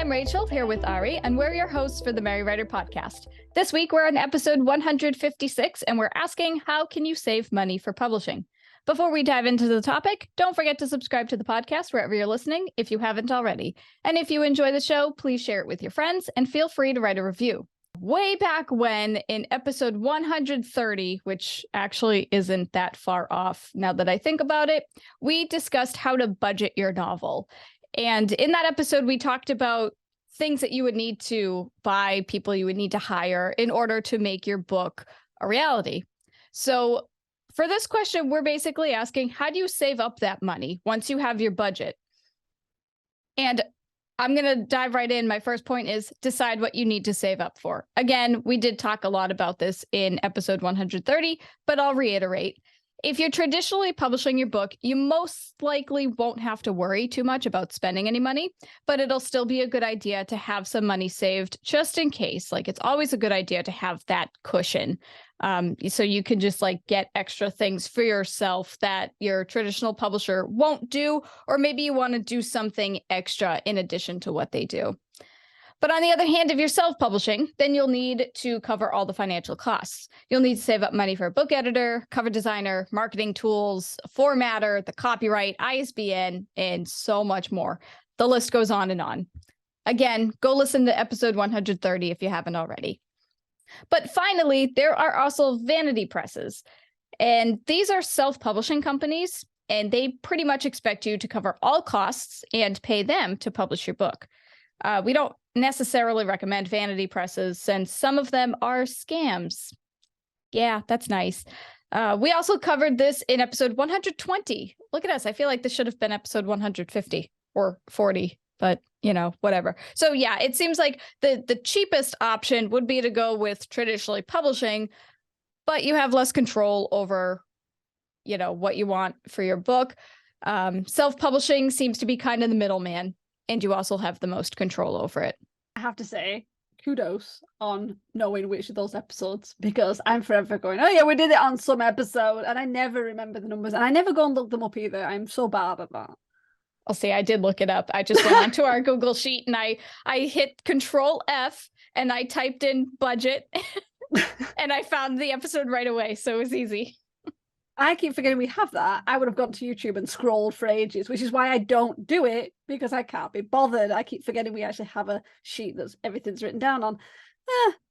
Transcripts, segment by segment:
I'm Rachel, here with Ari, and we're your hosts for the Merry Writer podcast. This week, we're on episode 156, and we're asking, how can you save money for publishing? Before we dive into the topic, don't forget to subscribe to the podcast wherever you're listening if you haven't already. And if you enjoy the show, please share it with your friends, and feel free to write a review. Way back when, in episode 130, which actually isn't that far off now that I think about it, we discussed how to budget your novel. And in that episode, we talked about things that you would need to buy, people you would need to hire in order to make your book a reality. So for this question, we're basically asking, how do you save up that money once you have your budget? And I'm going to dive right in. My first point is decide what you need to save up for. Again, we did talk a lot about this in episode 130, but I'll reiterate. If you're traditionally publishing your book, you most likely won't have to worry too much about spending any money, but it'll still be a good idea to have some money saved just in case. Like, it's always a good idea to have that cushion. So you can just get extra things for yourself that your traditional publisher won't do, or maybe you want to do something extra in addition to what they do. But on the other hand, if you're self-publishing, then you'll need to cover all the financial costs. You'll need to save up money for a book editor, cover designer, marketing tools, a formatter, the copyright, ISBN, and so much more. The list goes on and on. Again, go listen to episode 130 if you haven't already. But finally, there are also vanity presses. And these are self-publishing companies, and they pretty much expect you to cover all costs and pay them to publish your book. We don't necessarily recommend vanity presses since some of them are scams. Yeah, that's nice. We also covered this in episode 120. Look at us. I feel like this should have been episode 150 or 40, but whatever. So yeah, it seems like the cheapest option would be to go with traditionally publishing, but you have less control over, what you want for your book. Self-publishing seems to be kind of the middleman, and you also have the most control over it. I have to say, kudos on knowing which of those episodes, because I'm forever going, oh yeah, we did it on some episode, and I never remember the numbers, and I never go and look them up either. I'm so bad at that. I'll see, I did look it up. I just went onto our Google Sheet and I hit Control F and I typed in budget and I found the episode right away. So it was easy. I keep forgetting we have that. I would have gone to YouTube and scrolled for ages, which is why I don't do it, because I can't be bothered. I keep forgetting we actually have a sheet that's everything's written down on.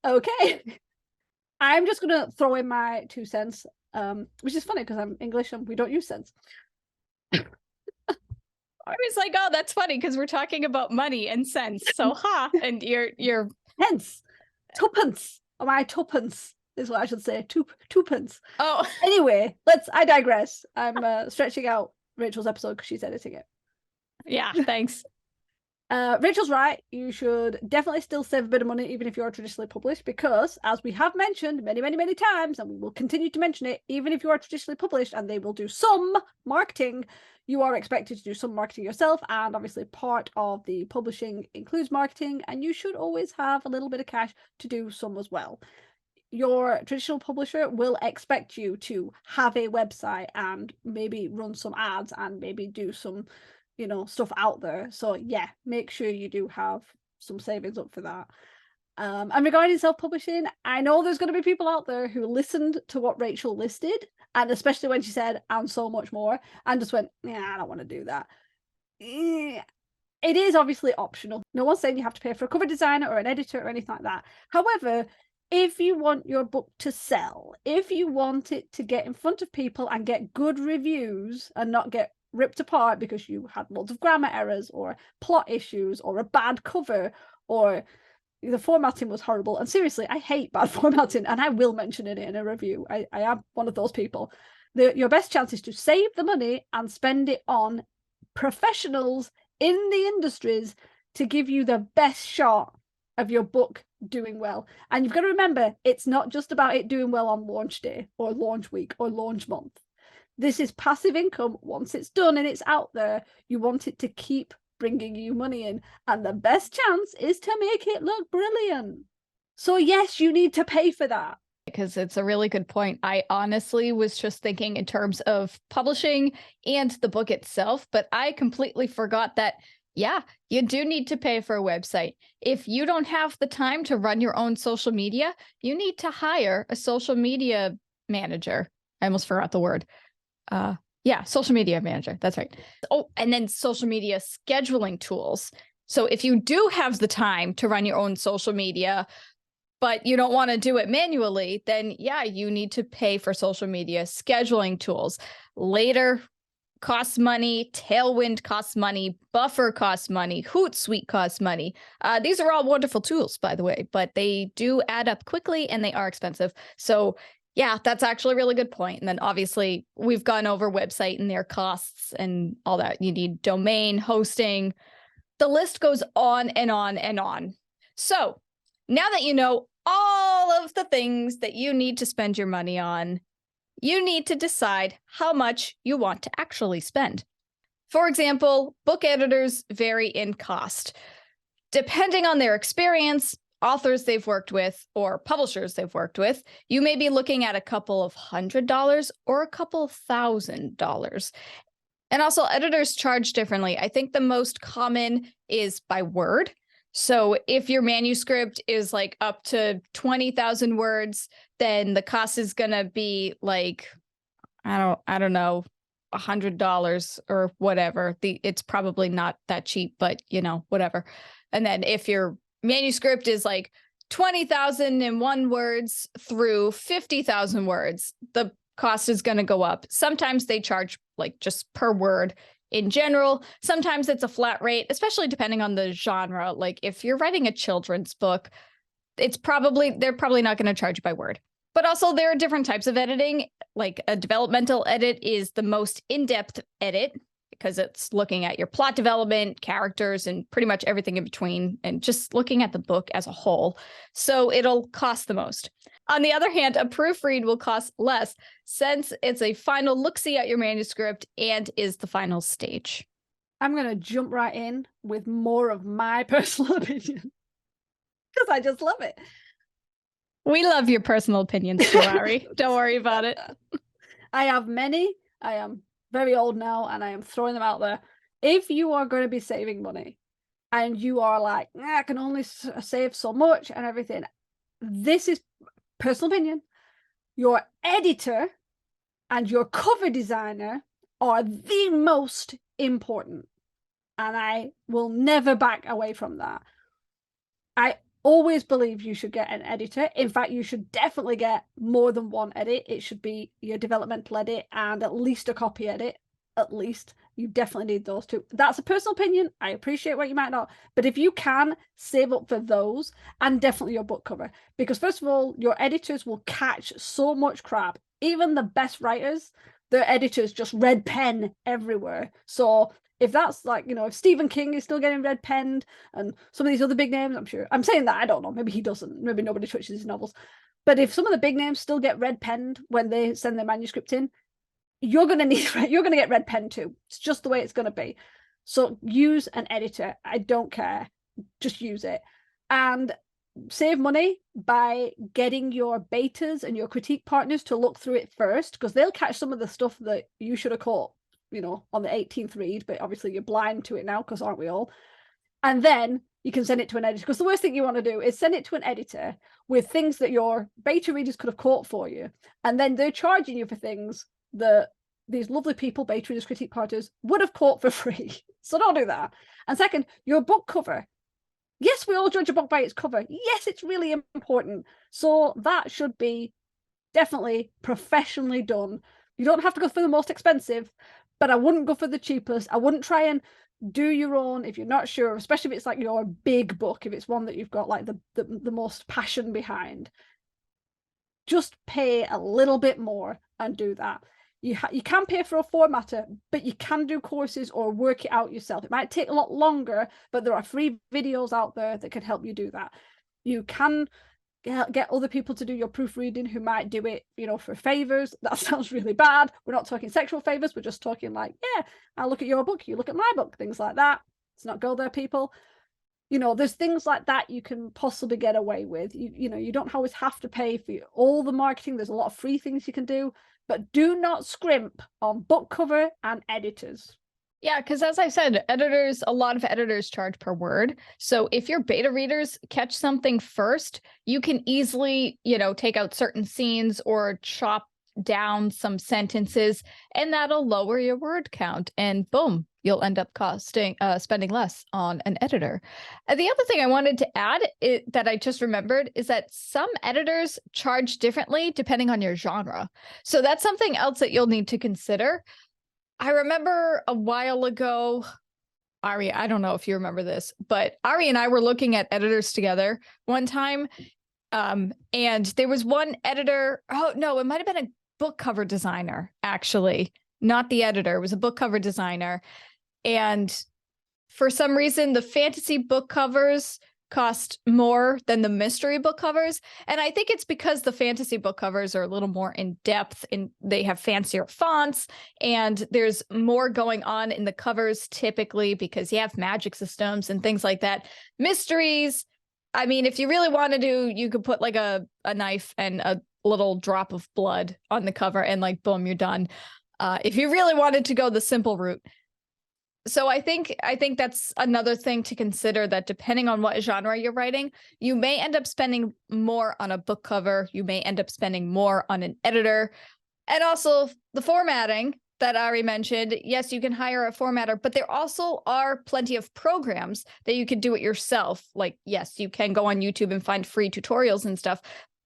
Okay. I'm just going to throw in my 2 cents, which is funny because I'm English and we don't use cents. I was like, oh, that's funny because we're talking about money and cents. So, and you're pence, tuppence, or my tuppence is what I should say. Twopence. Oh, anyway, I digress. I'm stretching out Rachel's episode because she's editing it. Yeah, thanks. Rachel's right. You should definitely still save a bit of money, even if you're traditionally published, because as we have mentioned many, many, many times, and we will continue to mention it, even if you are traditionally published and they will do some marketing, you are expected to do some marketing yourself. And obviously part of the publishing includes marketing, and you should always have a little bit of cash to do some as well. Your traditional publisher will expect you to have a website and maybe run some ads and maybe do some stuff out there. So yeah, make sure you do have some savings up for that. And regarding self-publishing, I know there's going to be people out there who listened to what Rachel listed, and especially when she said and so much more, and just went, yeah, I don't want to do that. It is obviously optional. No one's saying you have to pay for a cover designer or an editor or anything like that. However, if you want your book to sell, if you want it to get in front of people and get good reviews and not get ripped apart because you had lots of grammar errors or plot issues or a bad cover or the formatting was horrible. And seriously, I hate bad formatting, and I will mention it in a review. I am one of those people. Your best chance is to save the money and spend it on professionals in the industries to give you the best shot of your book doing well. And you've got to remember, it's not just about it doing well on launch day or launch week or launch month. This is passive income. Once it's done and it's out there, you want it to keep bringing you money in, and the best chance is to make it look brilliant. So yes, you need to pay for that. Because it's a really good point. I honestly was just thinking in terms of publishing and the book itself, but I completely forgot that Yeah, you do need to pay for a website. If you don't have the time to run your own social media, you need to hire a social media manager. I almost forgot the word. Yeah, social media manager. That's right. Oh, and then social media scheduling tools. So if you do have the time to run your own social media, but you don't want to do it manually, then yeah, you need to pay for social media scheduling tools. Later costs money, Tailwind costs money, Buffer costs money, Hootsuite costs money. These are all wonderful tools, by the way, but they do add up quickly and they are expensive. So yeah, that's actually a really good point. And then obviously we've gone over website and their costs and all that. You need domain, hosting. The list goes on and on and on. So now that you know all of the things that you need to spend your money on, you need to decide how much you want to actually spend. For example, book editors vary in cost. Depending on their experience, authors they've worked with, or publishers they've worked with, you may be looking at a couple of $100 or a couple $1,000. And also, editors charge differently. I think the most common is by word. So if your manuscript is like up to 20,000 words, then the cost is going to be like, I don't know, $100 or whatever. It's probably not that cheap, but whatever. And then if your manuscript is like 20,001 words through 50,000 words, the cost is going to go up. Sometimes they charge like just per word. In general, sometimes it's a flat rate, especially depending on the genre. Like if you're writing a children's book, they're probably not going to charge by word. But also there are different types of editing. Like a developmental edit is the most in-depth edit because it's looking at your plot development, characters, and pretty much everything in between, and just looking at the book as a whole. So it'll cost the most. On the other hand, a proofread will cost less since it's a final look-see at your manuscript and is the final stage. I'm going to jump right in with more of my personal opinion because I just love it. We love your personal opinions too, Ari. Don't worry about it. I have many. I am very old now and I am throwing them out there. If you are going to be saving money and you are like, I can only save so much and everything, this is personal opinion. Your editor and your cover designer are the most important. And I will never back away from that. I always believe you should get an editor. In fact, you should definitely get more than one edit. It should be your developmental edit and at least a copy edit. At least you definitely need those two. That's a personal opinion. I appreciate what you might not, but if you can, save up for those and definitely your book cover, because first of all, your editors will catch so much crap. Even the best writers, their editors just red pen everywhere. So if that's like, if Stephen King is still getting red penned and some of these other big names, I'm saying that, I don't know, maybe he doesn't, maybe nobody touches his novels. But if some of the big names still get red penned when they send their manuscript in, you're going to get red pen too. It's just the way it's going to be. So use an editor. I don't care. Just use it. And save money by getting your betas and your critique partners to look through it first, because they'll catch some of the stuff that you should have caught, on the 18th read, but obviously you're blind to it now, because aren't we all? And then you can send it to an editor, because the worst thing you want to do is send it to an editor with things that your beta readers could have caught for you, and then they're charging you for things that these lovely people, beta readers, critique partners, would have caught for free. So don't do that. And second, your book cover. Yes, we all judge a book by its cover. Yes, it's really important. So that should be definitely professionally done. You don't have to go for the most expensive, but I wouldn't go for the cheapest. I wouldn't try and do your own if you're not sure, especially if it's like your big book, if it's one that you've got like the most passion behind. Just pay a little bit more and do that. You can pay for a formatter, but you can do courses or work it out yourself. It might take a lot longer, but there are free videos out there that can help you do that. You can get other people to do your proofreading who might do it, for favors. That sounds really bad. We're not talking sexual favors. We're just talking like, yeah, I'll look at your book, you look at my book, things like that. Let's not go there, people. There's things like that you can possibly get away with. You don't always have to pay for all the marketing. There's a lot of free things you can do, but do not scrimp on book cover and editors. Yeah, because as I said, a lot of editors charge per word. So if your beta readers catch something first, you can easily, take out certain scenes or chop down some sentences, and that'll lower your word count. And boom, you'll end up spending less on an editor. The other thing I wanted to add that I just remembered is that some editors charge differently depending on your genre. So that's something else that you'll need to consider. I remember a while ago, Ari, I don't know if you remember this, but Ari and I were looking at editors together one time. And there was one editor. Oh, no, it might have been a book cover designer, actually, not the editor. It was a book cover designer. And for some reason, the fantasy book covers cost more than the mystery book covers. And I think it's because the fantasy book covers are a little more in depth and they have fancier fonts and there's more going on in the covers typically because you have magic systems and things like that. Mysteries, I mean, if you really want to do, you could put like a knife and a little drop of blood on the cover and like, boom, you're done. If you really wanted to go the simple route. So I think that's another thing to consider, that depending on what genre you're writing, you may end up spending more on a book cover. You may end up spending more on an editor. And also the formatting that Ari mentioned. Yes, you can hire a formatter, but there also are plenty of programs that you can do it yourself. Like, yes, you can go on YouTube and find free tutorials and stuff.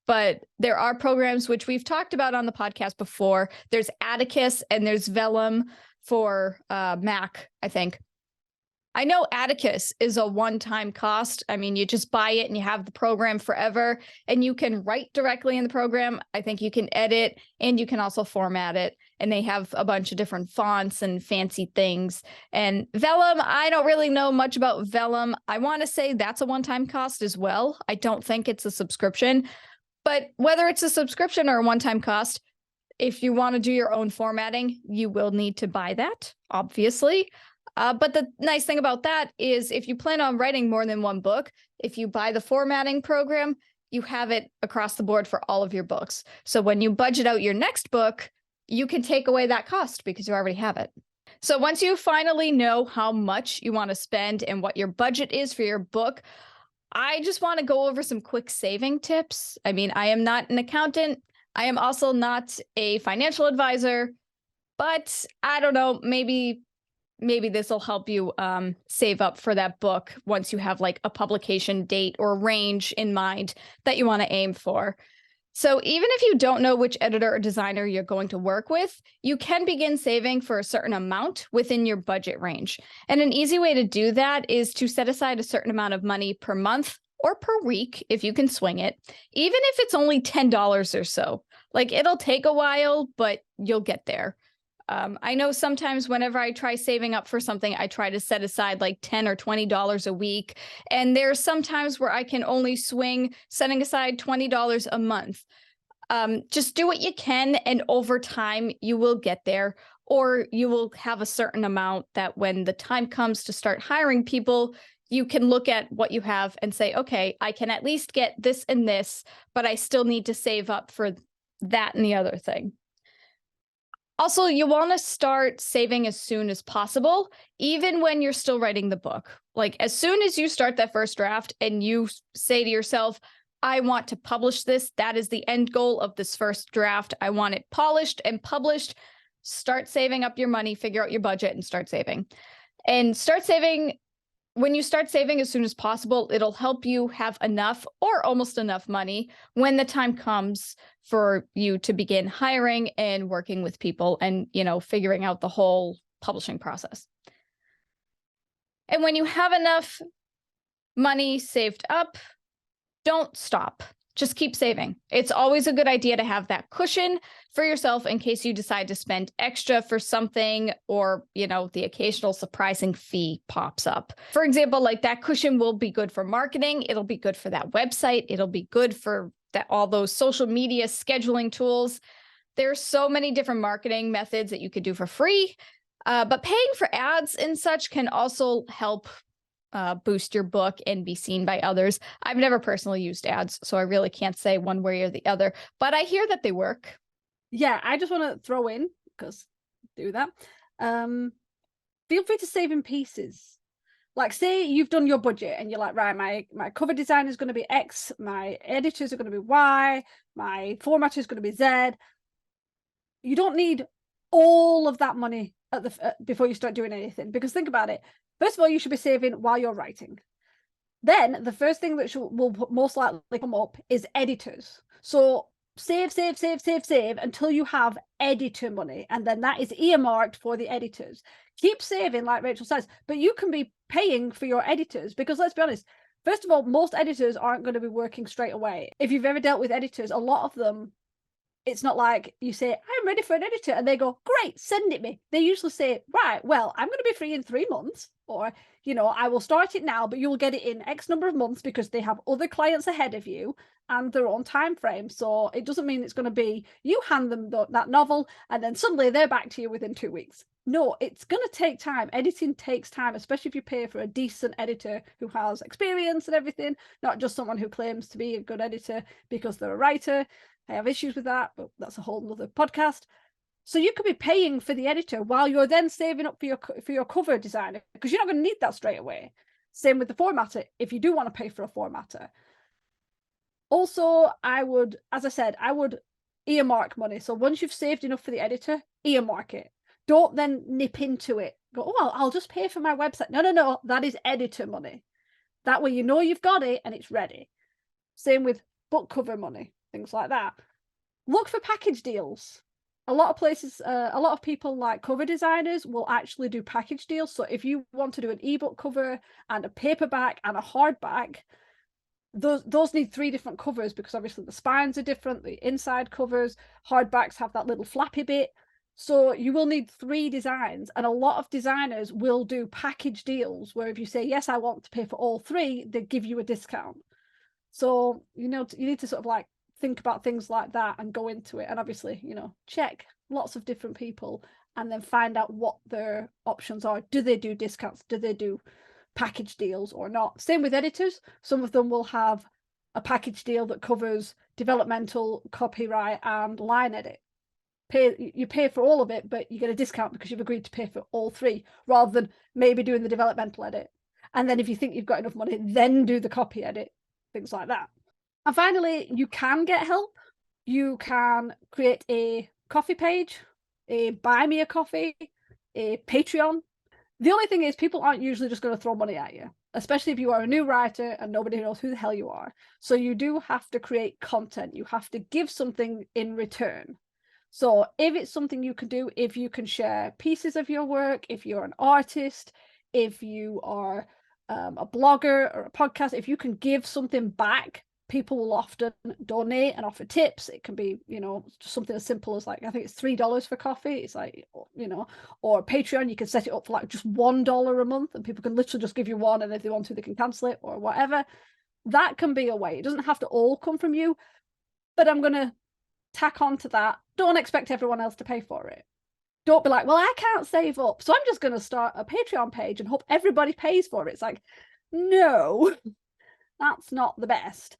But there are programs which we've talked about on the podcast before. There's Atticus and there's Vellum for Mac, I think. I know Atticus is a one-time cost. I mean, you just buy it and you have the program forever, and you can write directly in the program. I think you can edit and you can also format it. And they have a bunch of different fonts and fancy things. And Vellum, I don't really know much about Vellum. I want to say that's a one-time cost as well. I don't think it's a subscription. But whether it's a subscription or a one-time cost, if you want to do your own formatting, you will need to buy that, obviously. But the nice thing about that is if you plan on writing more than one book, if you buy the formatting program, you have it across the board for all of your books. So when you budget out your next book, you can take away that cost because you already have it. So once you finally know how much you want to spend and what your budget is for your book, I just want to go over some quick saving tips. I mean, I am not an accountant. I am also not a financial advisor, but I don't know, maybe this will help you save up for that book once you have like a publication date or range in mind that you want to aim for. So even if you don't know which editor or designer you're going to work with, you can begin saving for a certain amount within your budget range. And an easy way to do that is to set aside a certain amount of money per month or per week, if you can swing it, even if it's only $10 or so. Like, it'll take a while, but you'll get there. I know sometimes whenever I try saving up for something, I try to set aside like $10 or $20 a week. And there's some times where I can only swing setting aside $20 a month. Just do what you can, and over time you will get there, or you will have a certain amount that when the time comes to start hiring people, you can look at what you have and say, okay, I can at least get this and this, but I still need to save up for that and the other thing. Also, you want to start saving as soon as possible, even when you're still writing the book. Like, as soon as you start that first draft and you say to yourself, I want to publish this, that is the end goal of this first draft, I want it polished and published, start saving up your money, figure out your budget, and start saving. And start saving. When you start saving as soon as possible, it'll help you have enough or almost enough money when the time comes for you to begin hiring and working with people and, figuring out the whole publishing process. And when you have enough money saved up, don't stop. Just keep saving. It's always a good idea to have that cushion for yourself in case you decide to spend extra for something, or, the occasional surprising fee pops up. For example, like, that cushion will be good for marketing. It'll be good for that website. It'll be good for all those social media scheduling tools. There's so many different marketing methods that you could do for free, but paying for ads and such can also help boost your book and be seen by others. I've never personally used ads, so I really can't say one way or the other, but I hear that they work. Yeah, I just want to throw in, because do that. feel free to save in pieces. Like, say you've done your budget and you're like, right, my cover design is going to be X, my editors are going to be Y, my formatter is going to be Z. You don't need all of that money before you start doing anything, because think about it. First of all, you should be saving while you're writing. Then the first thing that will most likely come up is editors. So save until you have editor money, and then that is earmarked for the editors. Keep saving, like Rachel says, but you can be paying for your editors, because let's be honest, first of all, most editors aren't going to be working straight away. If you've ever dealt with editors, a lot of them, it's not like you say, I'm ready for an editor, and they go, great, send it me. They usually say, right, well, I'm going to be free in 3 months, or, you know, I will start it now, but you'll get it in X number of months, because they have other clients ahead of you and their own time frame. So it doesn't mean it's going to be, you hand them that novel and then suddenly they're back to you within 2 weeks. No, it's going to take time. Editing takes time, especially if you pay for a decent editor who has experience and everything, not just someone who claims to be a good editor because they're a writer. I have issues with that, but that's a whole nother podcast. So you could be paying for the editor while you're then saving up for your cover designer, because you're not going to need that straight away. Same with the formatter, if you do want to pay for a formatter. Also, I would, as I said, I would earmark money. So once you've saved enough for the editor, earmark it. Don't then nip into it. Go, oh, well, I'll just pay for my website. No. That is editor money. That way you know you've got it and it's ready. Same with book cover money, things like that. Look for package deals. A lot of places, a lot of people like cover designers will actually do package deals. So if you want to do an ebook cover and a paperback and a hardback, those need 3 different covers, because obviously the spines are different, the inside covers, hardbacks have that little flappy bit. So you will need 3 designs, and a lot of designers will do package deals where if you say, yes, I want to pay for all 3, they give you a discount. So, you know, you need to sort of like think about things like that and go into it. And obviously, you know, check lots of different people and then find out what their options are. Do they do discounts? Do they do package deals or not? Same with editors. Some of them will have a package deal that covers developmental, copyright, and line edit. You pay for all of it, but you get a discount because you've agreed to pay for all 3, rather than maybe doing the developmental edit. And then if you think you've got enough money, then do the copy edit, things like that. And finally, you can get help. You can create a coffee page, a buy me a coffee, a Patreon. The only thing is, people aren't usually just going to throw money at you, especially if you are a new writer and nobody knows who the hell you are. So you do have to create content. You have to give something in return. So if it's something you can do, if you can share pieces of your work, if you're an artist, if you are a blogger or a podcast, if you can give something back, people will often donate and offer tips. It can be, you know, just something as simple as like, I think it's $3 for coffee. It's like, you know, or Patreon, you can set it up for like just $1 a month, and people can literally just give you one, and if they want to, they can cancel it or whatever. That can be a way. It doesn't have to all come from you, but I'm going to tack on to that. Don't expect everyone else to pay for it. Don't be like, well, I can't save up, so I'm just going to start a Patreon page and hope everybody pays for it. It's like, no, that's not the best.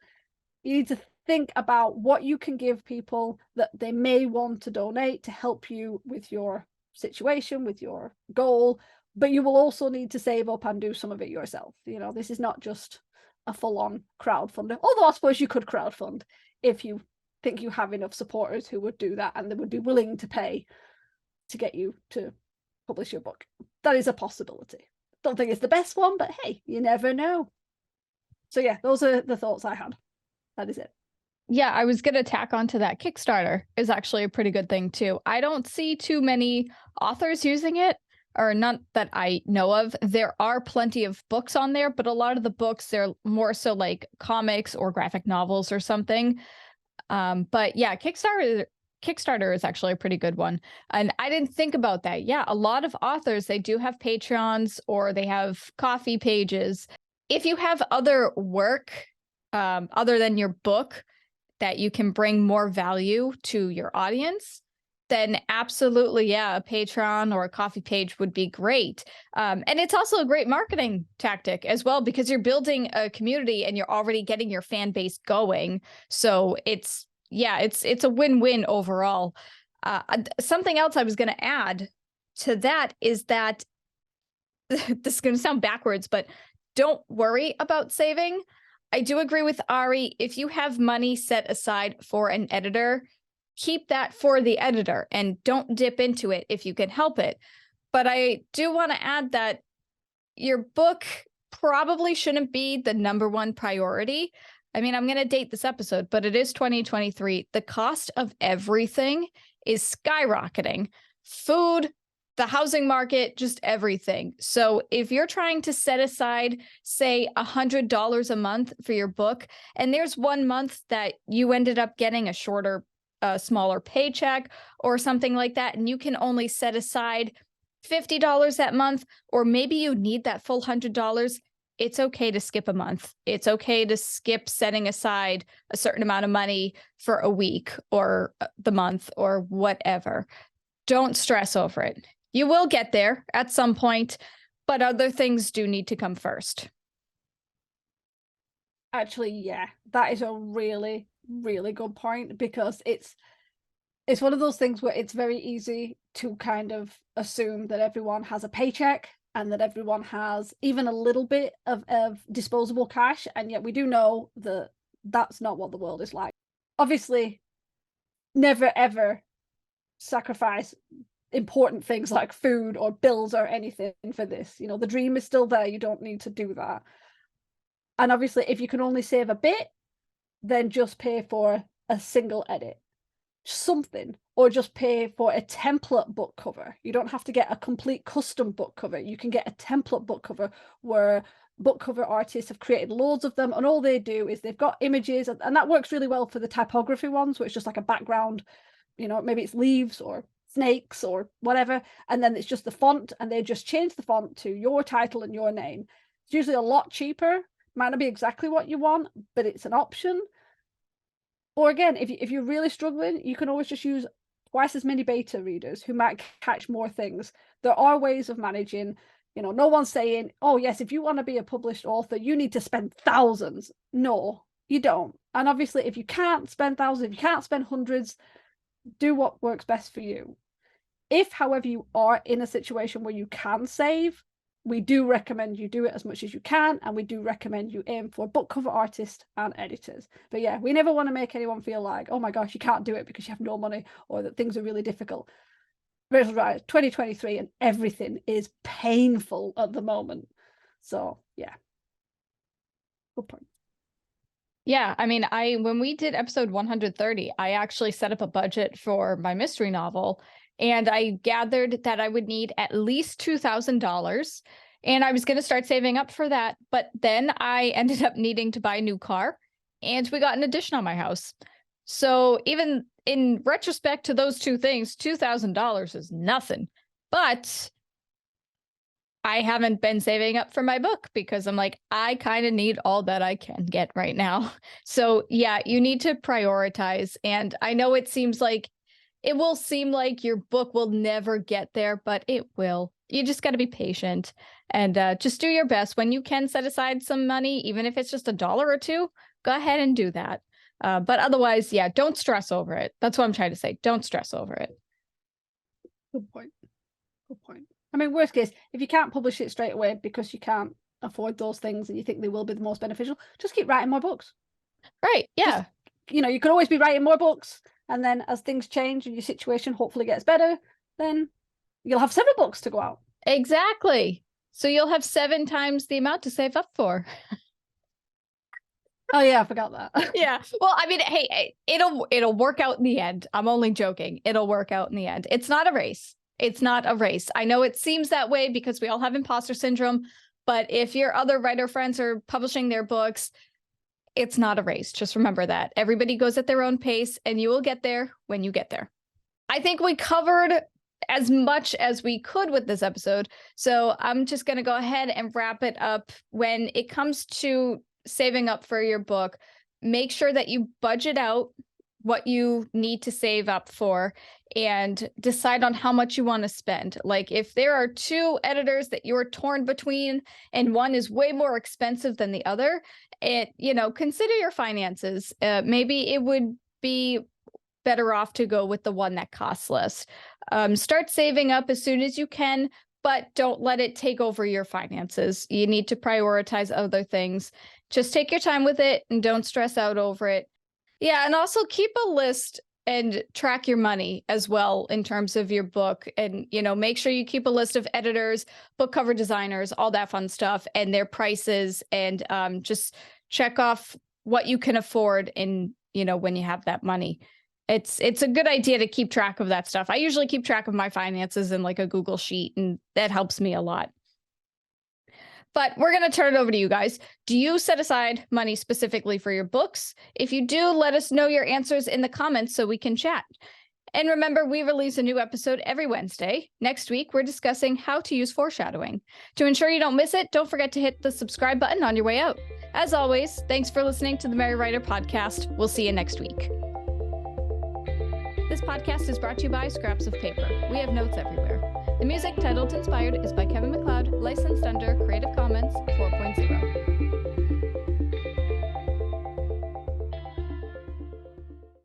You need to think about what you can give people that they may want to donate to help you with your situation, with your goal, but you will also need to save up and do some of it yourself. You know, this is not just a full-on crowdfunder, although I suppose you could crowdfund if you think you have enough supporters who would do that and they would be willing to pay to get you to publish your book. That is a possibility. Don't think it's the best one, but hey, you never know. So yeah, those are the thoughts I had. That is it. Yeah, I was going to tack onto that. Kickstarter is actually a pretty good thing too. I don't see too many authors using it, or not that I know of. There are plenty of books on there, but a lot of the books, they're more so like comics or graphic novels or something. But yeah, Kickstarter is actually a pretty good one. And I didn't think about that. Yeah, a lot of authors, they do have Patrons or they have coffee pages. If you have other work other than your book that you can bring more value to your audience, then absolutely, yeah, a Patreon or a coffee page would be great. And it's also a great marketing tactic as well, because you're building a community and you're already getting your fan base going. So it's a win-win overall. Something else I was going to add to that is that this is going to sound backwards, but don't worry about saving. I do agree with Ari. If you have money set aside for an editor, keep that for the editor and don't dip into it if you can help it. But I do want to add that your book probably shouldn't be the #1 priority. I mean, I'm going to date this episode, but it is 2023. The cost of everything is skyrocketing. Food, the housing market, just everything. So if you're trying to set aside, say, $100 a month for your book, and there's one month that you ended up getting a shorter, smaller paycheck or something like that, and you can only set aside $50 that month, or maybe you need that full $100, it's okay to skip a month. It's okay to skip setting aside a certain amount of money for a week or the month or whatever. Don't stress over it. You will get there at some point, but other things do need to come first. Actually, yeah, that is a really, really good point, because it's one of those things where it's very easy to kind of assume that everyone has a paycheck and that everyone has even a little bit of disposable cash, and yet we do know that that's not what the world is like. Obviously, never ever sacrifice important things like food or bills or anything for this. You know, the dream is still there. You don't need to do that. And obviously, if you can only save a bit, then just pay for a single edit, something, or just pay for a template book cover. You don't have to get a complete custom book cover. You can get a template book cover where book cover artists have created loads of them, and all they do is they've got images, and that works really well for the typography ones, where it's just like a background, you know, maybe it's leaves or snakes or whatever, and then it's just the font, and they just change the font to your title and your name. It's usually a lot cheaper. Might not be exactly what you want, but it's an option. Or again, if you're really struggling, you can always just use twice as many beta readers who might catch more things. There are ways of managing. You know, no one's saying, oh yes, if you want to be a published author, you need to spend thousands. No, you don't. And obviously, if you can't spend thousands, if you can't spend hundreds, do what works best for you. If, however, you are in a situation where you can save, we do recommend you do it as much as you can, and we do recommend you aim for book cover artists and editors. But yeah, we never want to make anyone feel like, oh my gosh, you can't do it because you have no money, or that things are really difficult. Rachel's right, 2023 and everything is painful at the moment. So yeah, good point. Yeah, I mean, when we did episode 130, I actually set up a budget for my mystery novel, and I gathered that I would need at least $2,000, and I was going to start saving up for that. But then I ended up needing to buy a new car, and we got an addition on my house. So even in retrospect to those two things, $2,000 is nothing. But I haven't been saving up for my book because I'm like, I kind of need all that I can get right now. So yeah, you need to prioritize. And I know it will seem like your book will never get there, but it will. You just got to be patient and just do your best. When you can set aside some money, even if it's just $1 or $2, go ahead and do that. But otherwise, yeah, don't stress over it. That's what I'm trying to say. Don't stress over it. Good point. Good point. I mean, worst case, if you can't publish it straight away because you can't afford those things and you think they will be the most beneficial, just keep writing more books. Right. Yeah. Just, you know, you can always be writing more books. And then as things change and your situation hopefully gets better, then you'll have several books to go out. Exactly. So you'll have 7 times the amount to save up for. Oh yeah, I forgot that. Yeah. Well, I mean, hey, it'll work out in the end. I'm only joking. It'll work out in the end. It's not a race. It's not a race. I know it seems that way because we all have imposter syndrome, but if your other writer friends are publishing their books, it's not a race. Just remember that. Everybody goes at their own pace, and you will get there when you get there. I think we covered as much as we could with this episode, so I'm just going to go ahead and wrap it up. When it comes to saving up for your book, make sure that you budget out what you need to save up for and decide on how much you want to spend. Like if there are 2 editors that you're torn between and one is way more expensive than the other, consider your finances. Maybe it would be better off to go with the one that costs less. Start saving up as soon as you can, but don't let it take over your finances. You need to prioritize other things. Just take your time with it and don't stress out over it. Yeah, and also keep a list and track your money as well in terms of your book. And, make sure you keep a list of editors, book cover designers, all that fun stuff, and their prices, and just check off what you can afford in, when you have that money. It's a good idea to keep track of that stuff. I usually keep track of my finances in like a Google sheet, and that helps me a lot. But we're going to turn it over to you guys. Do you set aside money specifically for your books? If you do, let us know your answers in the comments so we can chat. And remember, we release a new episode every Wednesday. Next week, we're discussing how to use foreshadowing. To ensure you don't miss it, don't forget to hit the subscribe button on your way out. As always, thanks for listening to the Merry Writer Podcast. We'll see you next week. This podcast is brought to you by Scraps of Paper. We have notes everywhere. The music titled Inspired is by Kevin MacLeod, licensed under